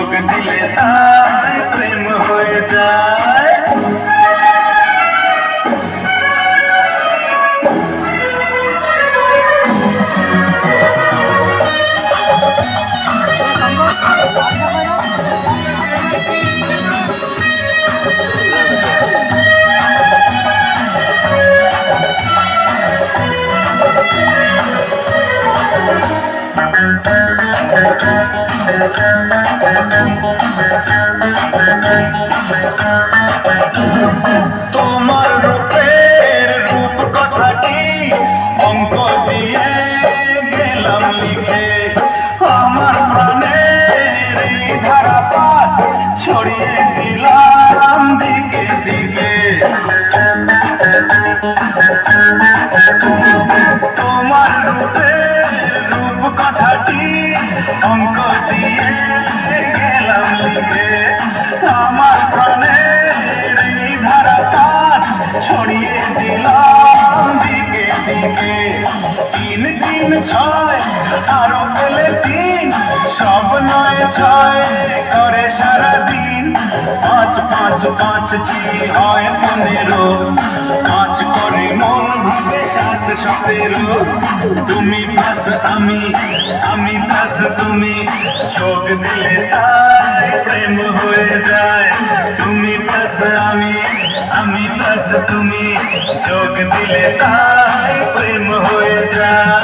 যোগ দিলে তাই প্রেম হয়ে যায়। তোমার রূপের রূপ কথাটি অঙ্ক দিয়ে গেলাম লিখে, আমার প্রাণের এই ধারাপাত ছড়িয়ে দিলাম দিকে দিকে। তোমার রূপের রূপ কথাটি অঙ্ক দিয়ে গেলাম লিখে, আমার প্রাণের এই ধারাপাত ছড়িয়ে দিলাম দিকে দিকে। 3 3 6 আরো পেলে 3, সব 9 6 করে সারাদিন। 5 5 5 জি হয় 15, 5 করে মন ভাবে 7 17। তুমি প্লাস আমি, আমি প্লাস তুমি, যোগ দিলে তাই প্রেম হয়ে যায়। তুমি প্লাস আমি, আমি প্লাস তুমি, যোগ দিলে তাই প্রেম হয়ে যায়।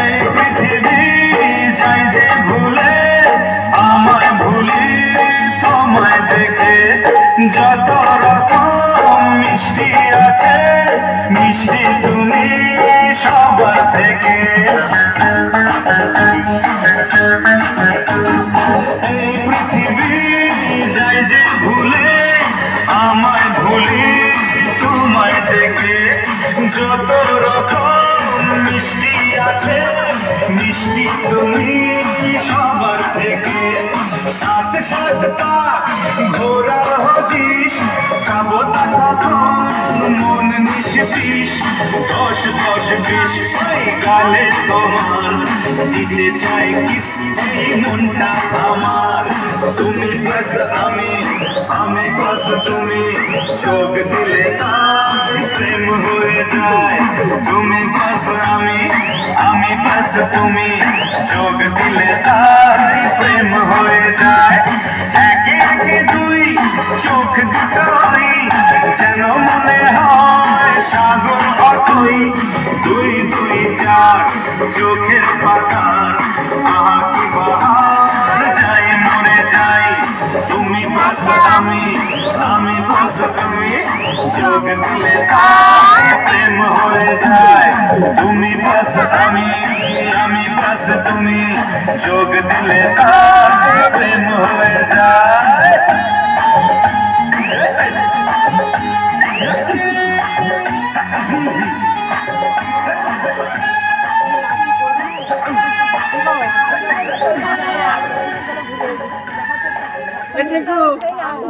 এই পৃথিবী যাই যে ভুলে, আমায় ভুলি তোমায় দেখে। যত রকম মিষ্টি আছে, মিষ্টি তুমি সবার থেকে। এই পৃথিবী যাই যে ভুলে, আমায় ভুলি তোমায় দেখে। যত রকম মিষ্টি আছে, মিষ্টি তুমি সবার থেকে। 7 7টা ঘোরার হদিস, খাবো তা কখন মন নিষ্পিস। 10 10 20 গালে তোমার, দিতে চাই কিস এই মনটা আমার। তুমি প্লাস আমি, আমি প্লাস তুমি, যোগ দিলে তাই প্রেম হয়ে যায়। তুমি প্লাস আমি, আমি প্লাস তুমি, যোগ দিলে তাই প্রেম হয়ে যায়। 1 1 2 চোখ দুটোই যেন মনে হয় সাগর অতই। 2 2 4 চোখের পাতার আহা কি বাহার, যাই মরে যাই। তুমি প্লাস আমি, আমি প্লাস তুমি, যোগ দিলে তাই প্রেম হয়ে যায়। তুমি প্লাস আমি, আমি প্লাস তুমি, যোগ দিলে তাই প্রেম হয়ে যায়। Itu